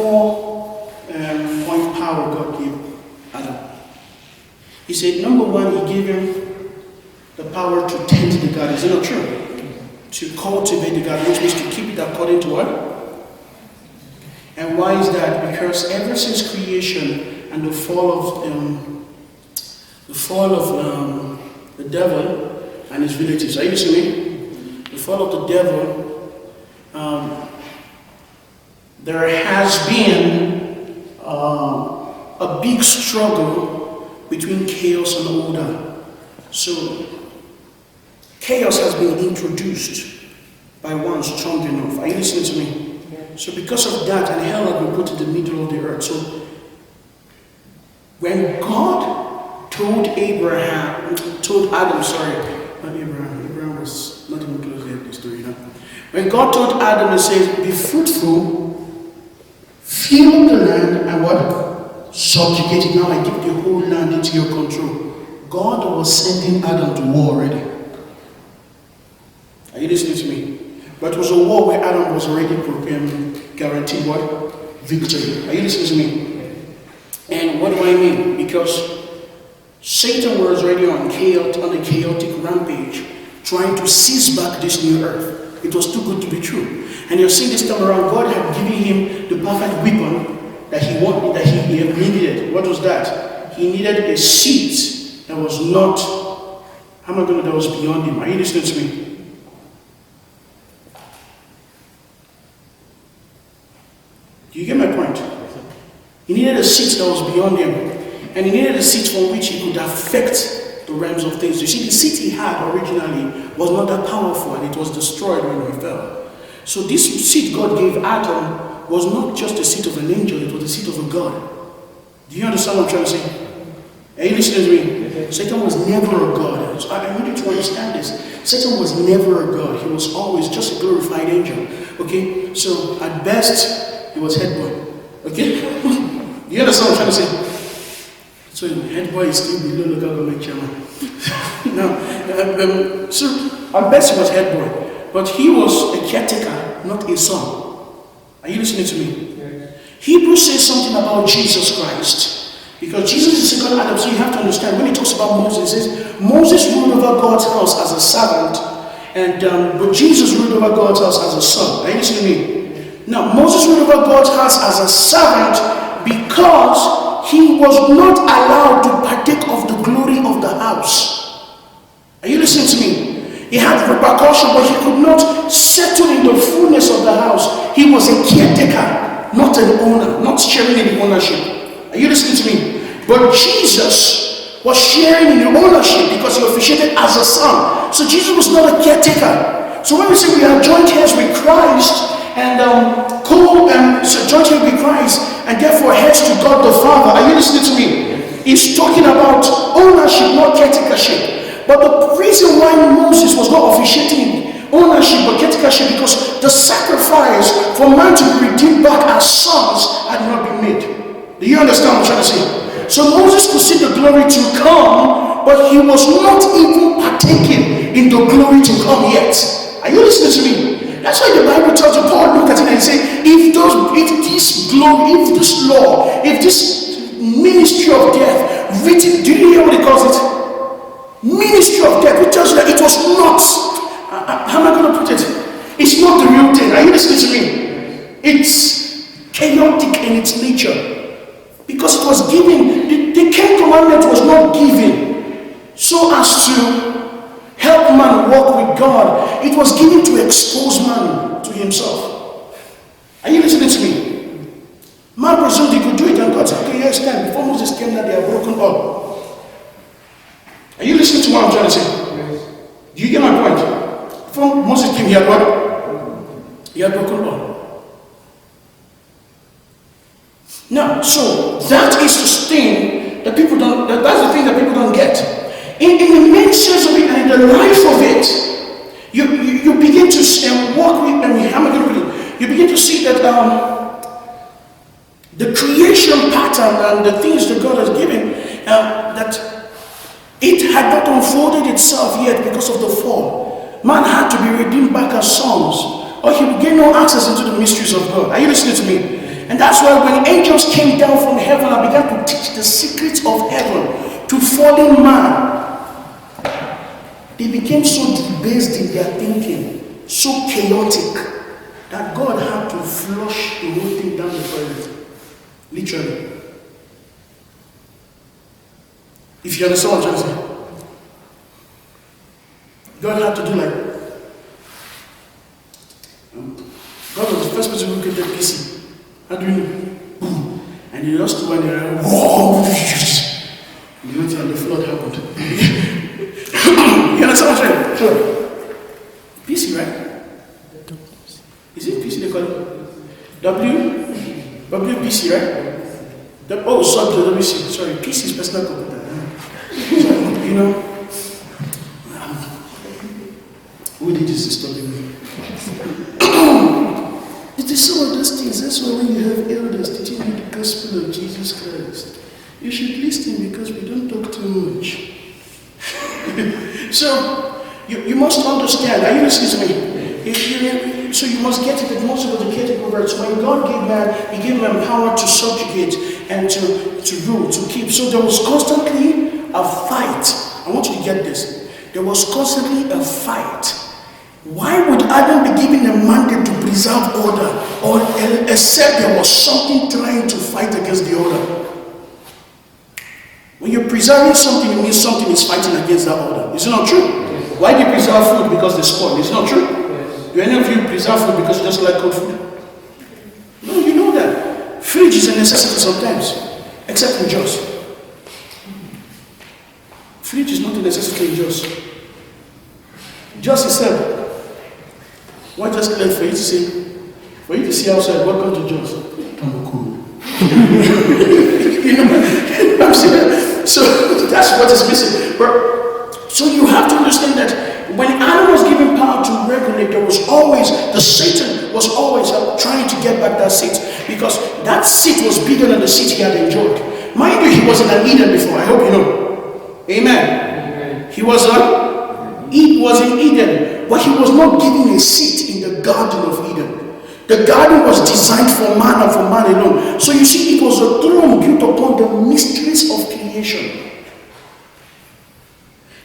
four-point power God gave Adam. He said, number one, he gave him the power to tend the garden. Is it not true? To cultivate the garden, which means to keep it according to what? And why is that? Because ever since creation and the fall of the devil and his relatives, are you listening? The fall of the devil, there has been a big struggle between chaos and order. So chaos has been introduced by one strong enough. Are you listening to me? So because of that, and hell has been put in the middle of the earth. So when God told Adam, Abraham was not even close to the story, When God told Adam, he says, be fruitful, fill the land, and what? Subjugate it. Now I give the whole land into your control. God was sending Adam to war already. Are you listening to me? But it was a war where Adam was already guaranteed what? Victory. Are you listening to me? And what do I mean? Because Satan was already on a chaotic rampage, trying to seize back this new earth. It was too good to be true. And you're seeing this time around, God had given him the perfect weapon that he wanted, that he needed. What was that? He needed a seat that was not, that was beyond him. Are you listening to me? Do you get my point? He needed a seat that was beyond him. And he needed a seat from which he could affect the realms of things. You see, the seat he had originally was not that powerful, and it was destroyed when he fell. So this seat God gave Adam was not just the seat of an angel, it was the seat of a God. Do you understand what I'm trying to say? Are you listening to me? Satan was never a God. I need you to understand this. Satan was never a God. He was always just a glorified angel. Okay? So at best, he was head boy. Okay? You understand what I'm trying to say? So head boy is still below local government chairman. So at best he was head boy. But he was a caretaker, not a son. Are you listening to me? Yes. Hebrews says something about Jesus Christ. Because Jesus is the second Adam, so you have to understand. When he talks about Moses, he says, Moses ruled over God's house as a servant, but Jesus ruled over God's house as a son. Are you listening to me? Now, Moses ruled over God's house as a servant because he was not allowed to partake of the glory of the house. Are you listening to me? He had repercussion, but he could not settle in the fullness of the house. He was a caretaker, not an owner, not sharing in the ownership. Are you listening to me? But Jesus was sharing in the ownership because he officiated as a son. So Jesus was not a caretaker. So when we say we are joint heirs with Christ, and joint heirs with Christ, and therefore heirs to God the Father, are you listening to me? He's talking about ownership, not caretakership. But the reason why Moses was not officiating ownership but caretakership, because the sacrifice for man to be redeemed back as sons had not been made. Do you understand what I'm trying to say? So Moses could see the glory to come, but he was not even partaking in the glory to come yet. Are you listening to me? That's why the Bible tells you, Paul look at it and say, if this glory, if this law, if this ministry of death, written, do you hear what he calls it? Ministry of death, which tells you that it was not, how am I going to put it? It's not the real thing. Are you listening to me? It's chaotic in its nature. Because it was given, the 10th commandment was not given so as to help man walk with God. It was given to expose man to himself. Are you listening to me? Man presumed he could do it, and God said, okay, yes, stand. Before Moses came that they are broken up. Are you listening to what I'm trying to say? Yes. Do you get my point? Before Moses came, he had what? He had broken up. Now, so that is the thing that people don't. That's the thing that people don't get. In the main sense of it and in the life of it, you begin to walk with. How am I going to put it? You begin to see that the creation pattern and the things that God has given, that it had not unfolded itself yet because of the fall. Man had to be redeemed back as sons, or he would gain no access into the mysteries of God. Are you listening to me? And that's why when angels came down from heaven and began to teach the secrets of heaven to fallen man, they became so debased in their thinking, so chaotic, that God had to flush the whole thing down the toilet. Literally. If you understand what I'm trying to say. God had to do like, God was the first person who created PC. How do you know? Boom. And he just went there, whoa! You know, and the flood happened. You understand what I'm saying? Sure. PC, right? Is it PC they call it? WPC, right? Oh, sorry, WC. Sorry, PC is personal computer. You know, who did this to study me? It is some of those things. That's why when you have elders teaching you the gospel of Jesus Christ, you should listen because we don't talk too much. So, you must understand. Are you listening to me? So you must get it that most of the category words. When God gave man, He gave man power to subjugate and to rule, to keep. So there was constantly a fight. I want you to get this. There was constantly a fight. Why would Adam be given a mandate to preserve order, or except there was something trying to fight against the order? When you're preserving something, it means something is fighting against that order. Is it not true? Yes. Why do you preserve food? Because they spoil. Is it not true? Yes. Do any of you preserve food because you just like cold food? No, you know that. Fridge is a necessity sometimes, except in Jos. Fridge is not a necessity in Jos. Jos is said. Why just let for you to say, for you to see outside, welcome to Jos. I'm cool. You know what I'm saying? So that's what is missing. But, so you have to understand that when Adam was given power to regulate, there was always, the Satan was always trying to get back that seat, because that seat was bigger than the seat he had enjoyed. Mind you, he was in an Eden before. I hope you know. Amen. He was in Eden, but he was not given a seat in the Garden of Eden. The garden was designed for man and for man alone. So you see, it was a throne built upon the mysteries of creation.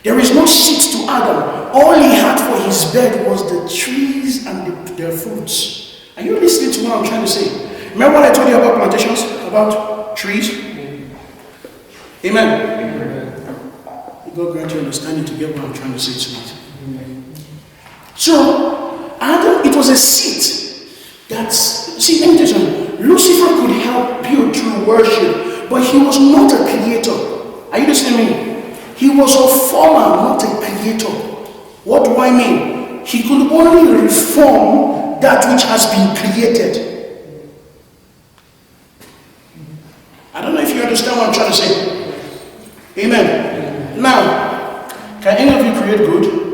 There is no seat to Adam. All he had for his bed was the trees and their fruits. Are you listening to what I'm trying to say? Remember what I told you about plantations? About trees? Amen. God grant you understanding to get what I'm trying to say tonight. So, Adam, it was a seat. See, let me tell you something. Lucifer could help build through worship, but he was not a creator. Are you listening to me? He was a former, not a creator. What do I mean? He could only reform that which has been created. I don't know if you understand what I'm trying to say. Amen. Now, can any of you create good?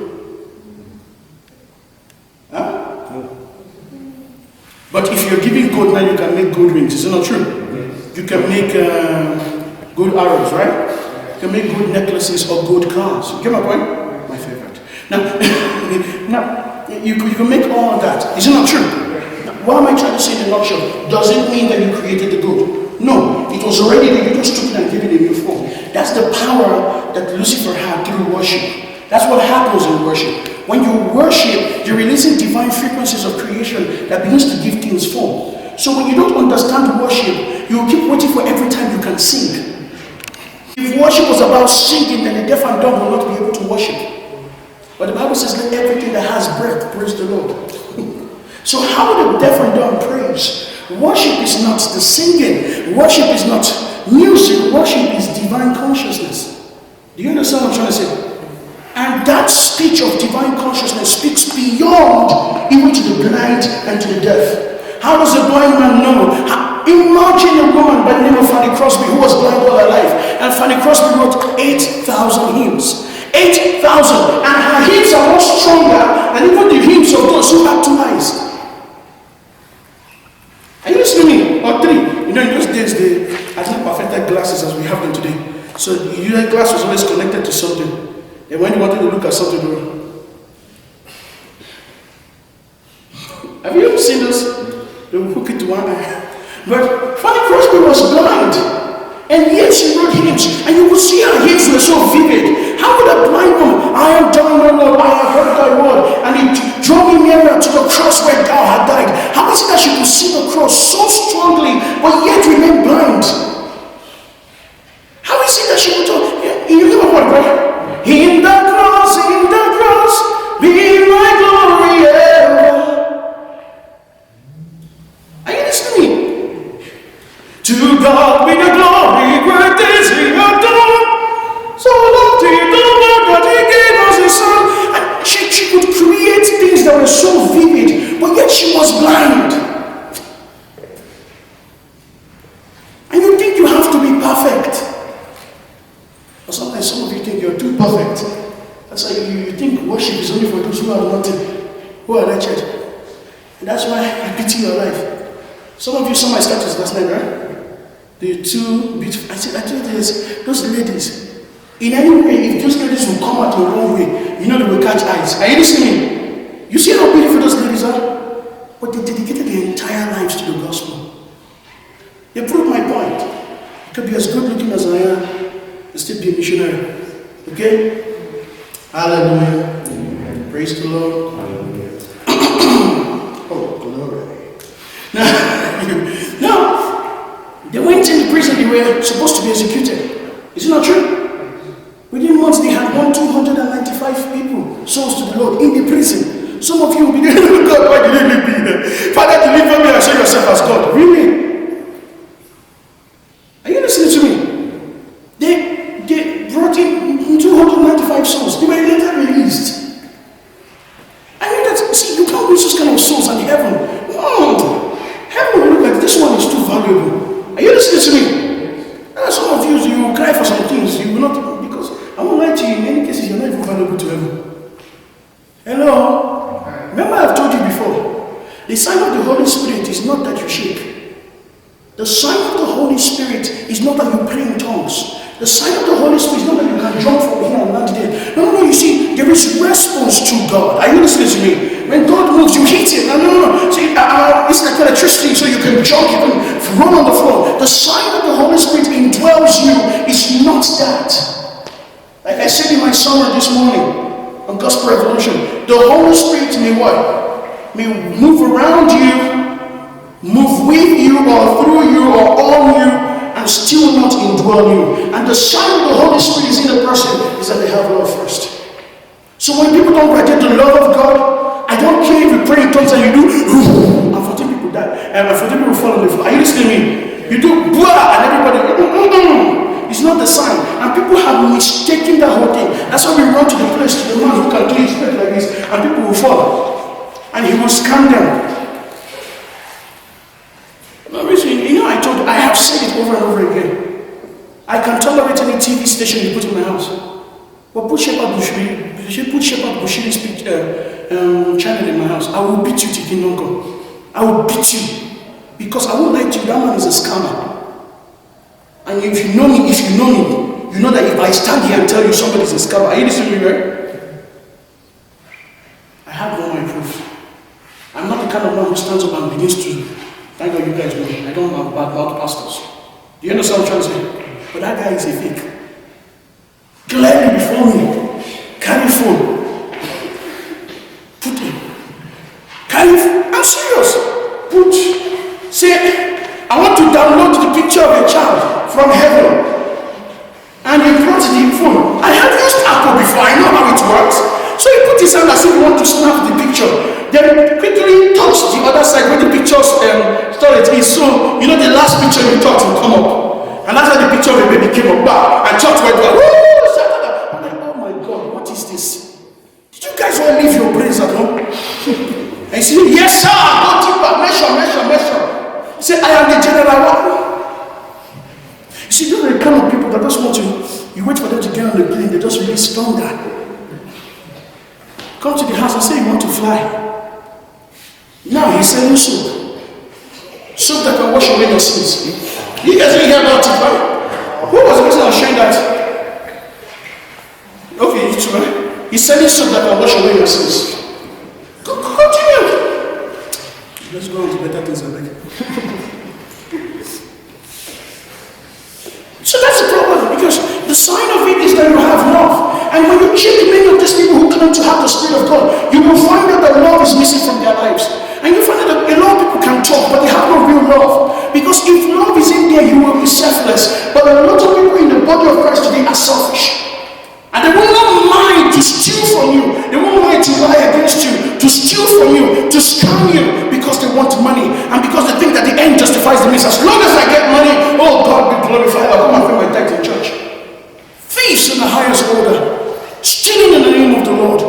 But if you're giving gold now, you can make gold rings. Is it not true? Yes. You can make gold arrows, right? You can make gold necklaces or gold cars. You get my point? My favorite. Now you can make all of that. Is it not true? Now, what am I trying to say in a nutshell? Does it mean that you created the gold? No. It was already there. You just took it and gave it a new form. That's the power that Lucifer had through worship. That's what happens in worship. When you worship, you're releasing divine frequencies of creation that begins to give things form. So when you don't understand worship, you will keep waiting for every time you can sing. If worship was about singing, then the deaf and dumb will not be able to worship. But the Bible says, let everything that has breath praise the Lord. So how will the deaf and dumb praise? Worship is not the singing. Worship is not music. Worship is divine consciousness. Do you understand what I'm trying to say? And that speech of divine consciousness speaks beyond even to the blind and to the deaf. How does a blind man know? Imagine a woman by the name of Fanny Crosby who was blind all her life. And Fanny Crosby wrote 8,000 hymns. 8,000. And her hymns are more stronger than even the hymns of those who have 2 eyes. Are you listening to me? Or 3. You know, in those days, they had not perfected glasses as we have them today. So your glass was always connected to something. And when you wanted to look at something, have you ever seen this? They will hook it to one eye. But Fanny Crosby was blind. And yet she wrote hymns. And you would see her hymns were so vivid. How would a blind woman, I am thine, O Lord, I have heard thy word, and it drew me nearer to the cross where thou had died. How is it that she could see the cross so strongly, but yet remain blind? How is it that she would talk? You know what, brother? In the cross, be my glory ever. Are you listening? To God be the glory, great things he hath done. So loved he the Lord that he gave us his son. And she could create things that were so vivid, but yet she was blind. And you think you have to be perfect. But sometimes some of you think you're too perfect. That's why you think worship is only for those who are nothing, who are wretched. And that's why I pity your life. Some of you saw my status last night, right? The two beautiful, I told you this, those ladies, in any way, if those ladies will come out the wrong way, you know they will catch eyes. Are you listening? You see how beautiful those ladies are? But they dedicated their entire lives to the gospel. They proved my point. You could be as good looking as I am, and still be a missionary. Okay? Hallelujah. Amen. Praise the Lord. Oh, glory. Now, they went into prison, they were supposed to be executed. Is it not true? Within months, they had won 295 people, souls to the Lord, in the prison. Some of you will be there, God, why did you leave me here? Father, deliver me and show yourself as God. Really? Are you listening to me? They brought in 295 souls. They were later released. I mean, see, you can't reach those kind of souls in heaven. Heaven will look like this one is too valuable. Are you listening to me? Some of you will cry for some things. You will not, because I won't lie to you, in many cases, you're not even valuable to heaven. Hello? Remember I've told you before, the sign of the Holy Spirit is not that you shake. The sign of the Holy Spirit is not that you pray in tongues. The sign of the Holy Spirit is not that you can jump from here and land there. No, you see, there is response to God. Are you listening to me? When God moves, you hit it. No. See, it's like electricity, so you can jump, you can run on the floor. The sign of the Holy Spirit indwells you is not that. Like I said in my sermon this morning on Gospel Revolution, the Holy Spirit may what? May move around you, move with you or through you or on you, and still not indwell you. And the sign of the Holy Spirit is in the person is that they have love first. So when people don't radiate the love of God, I don't care if you pray in tongues and you do, and 14 people die, and 14 people fall on the floor. Are you listening to me? You do, blah, and everybody, it's not the sign. And people have mistaken that whole thing. That's why we run to the place, to the man who can clean his plate like this, and people will fall. And he will scam them. No reason, I told you, I have said it over and over again. I can tolerate any TV station you put in my house. But put Shepherd Bushiri's channel in my house. I will beat you till kingdom come. I will beat you. Because I won't lie to you, that man is a scammer. And if you know me, you know that if I stand here and tell you somebody is a scammer, are you listening to me, right? I have all my proof. I'm not the kind of man who stands up and begins to, thank God you guys know, I don't have bad mouth pastors. Do you understand what I'm trying to say? But that guy is a fake. Clearly before me, carry phone. Put him. Carry phone. I'm serious. Put. Say, I want to download the picture of a child from heaven. And he brought the phone. I have used Apple before. I know how it works. So he put his hand as if he want to snap the picture. Then quickly touch the other side where the picture's storage is. So, the last picture you thought will come up. And that's how the picture of a baby came up. Bah, and church went like, woo! I'm like, oh my God, what is this? Did you guys all leave your brains at home? And you say, yes sir, go deeper, measure. You say, I am the general. You see, those are the kind of people that just want to, you wait for them to get on the plane, they just release stronger. Come to the house and say you want to fly. Now he's selling soap. Soap that can wash away your sins. You guys didn't hear about it, right? Who was the person that was sharing that? Okay, it's right. He's selling soap that can wash away your sins. Continue. Let's go on to better things, I think. the Spirit of God, you will find that the love is missing from their lives. And you find that a lot of people can talk, but they have no real love. Because if love is in there, you will be selfless. But a lot of people in the body of Christ today are selfish. And they will not mind to steal from you. They won't mind to lie against you, to steal from you, to scam you, because they want money. And because they think that the end justifies the means. As long as I get money, oh, God be glorified. I'll come and pay my tithe in church. Thieves in the highest order, stealing in the name of the Lord.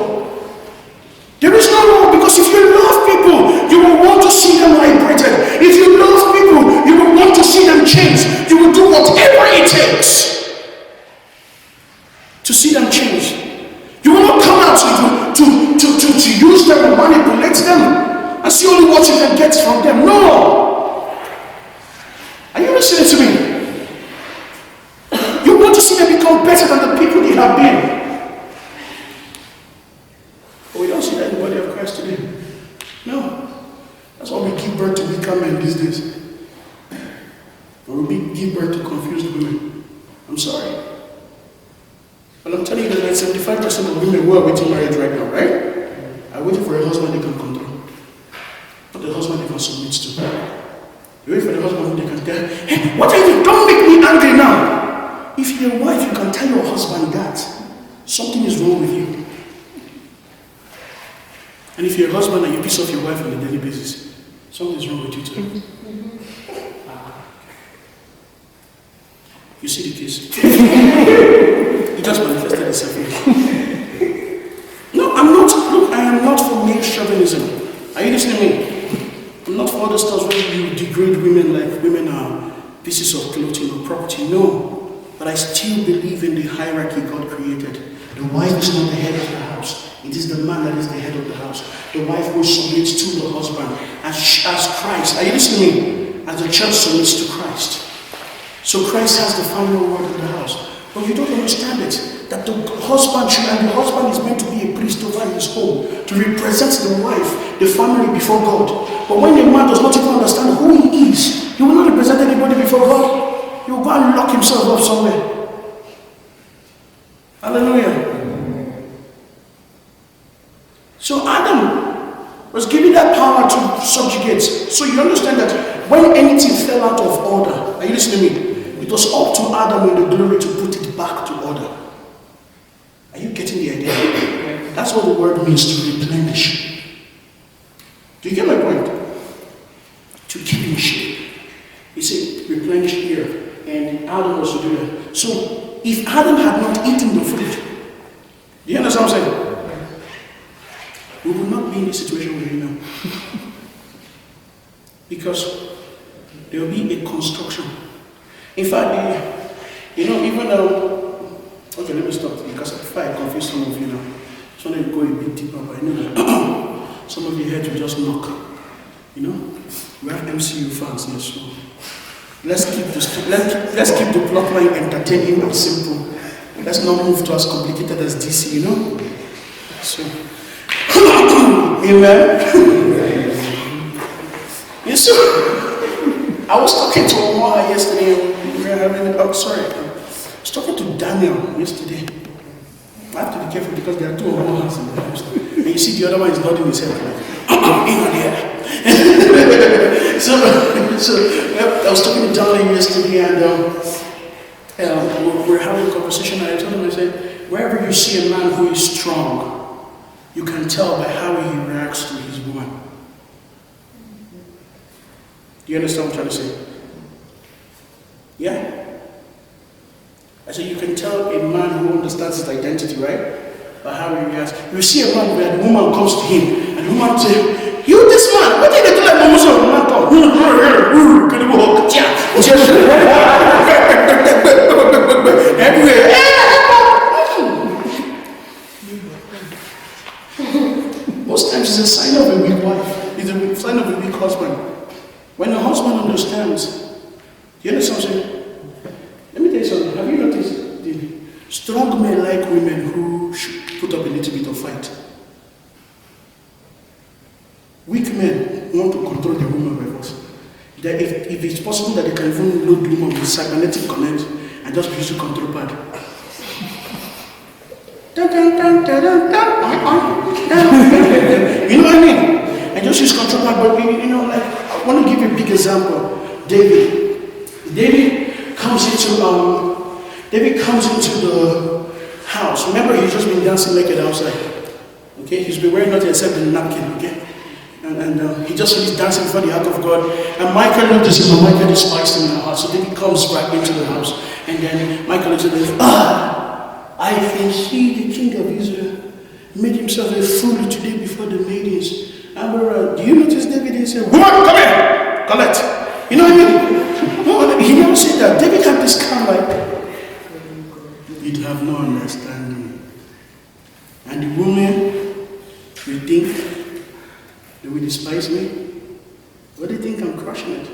There is no law, because if you love people, you will want to see them liberated. If you love people, you will want to see them change. You will do whatever it takes to see them change. You will not come out to use them and manipulate them and see only what you can get from them. No. Are you listening to me? You want to see them become better than the people they have been. But we don't see that in the body of Christ today. No. That's why we give birth to weaker men these days. Or we give birth to confused women. I'm sorry. But I'm telling you that 75% of women who are waiting marriage right now, right? Are waiting for a husband they can control. Not the husband they can submit to. They wait for the husband who they can tell, hey, what are you doing? Don't make me angry now. If you're a wife, you can tell your husband that something is wrong with you. And if you're a husband and you piss off your wife on a daily basis, something's wrong with you too. You see the case? It just manifested itself here. No, I'm not. Look, I am not for male chauvinism. Are you listening to me? I'm not for all the stuff where you degrade women like women are pieces of clothing or property. No. But I still believe in the hierarchy God created. The wife is not the head of the house. It is the man that is the head of the house. The wife will submit to the husband as Christ. Are you listening to me? As the church submits to Christ. So Christ has the final word in the house. But you don't understand it. That the husband is meant to be a priest over his home. To represent the wife, the family before God. But when a man does not even understand who he is, he will not represent anybody before God. He will go and lock himself up somewhere. Hallelujah. So Adam was given that power to subjugate. So you understand that when anything fell out of order, are you listening to me? It was up to Adam in the glory to put it back to order. Are you getting the idea? That's what the word means, to replenish. Do you get my point? To keep in shape. You see, replenish here. And Adam was to do that. So if Adam had not eaten the fruit, do you understand what I'm saying? We will not be in this situation we're in now. Because there will be a construction. In fact, even though, okay, let me stop, because if I confuse some of you now, so let me go a bit deeper, but I know that some of your heads will just knock. We have MCU fans here, so let's keep the plot line entertaining and simple. Let's not move to as complicated as DC, So, amen. You see, I was talking to Omar yesterday. I was talking to Daniel yesterday. I have to be careful because there are two Omars in the house. And you see the other one is nodding his head like, in there. so I was talking to Daniel yesterday and we were having a conversation and I told him, I said, wherever you see a man who is strong, you can tell by how he reacts to his woman. Do you understand what I'm trying to say? Yeah? I said you can tell a man who understands his identity, right? By how he reacts. You see a man where the woman comes to him and the woman says, you this man, what did they do like the woman come? Everywhere. Most times it's a sign of a weak wife. It's a sign of a weak husband. When a husband understands, you understand what I'm saying? Let me tell you something. Have you noticed the strong men like women who should put up a little bit of fight? Weak men want to control the woman by force. That if it's possible that they can even load the woman with cybernetic connect and just use to control pad. You know what I mean? And just use control part, but like, I want to give you a big example. David comes into the house. Remember, he's just been dancing naked outside. Okay, he's been wearing nothing except a napkin. Okay, and he just finished dancing before the ark of God. And Michael noticed him, and Michael despised him in the house. So David comes back into the house, and then Michael looks at him. I think he, the king of Israel, made himself a fool today before the maidens. And do you notice David? He said, "Woman, come here, collect." You know what I mean? No, he never said that. David had this kind of like, "You'd have no understanding." And the woman will think they will despise me. What do you think? I'm crushing it.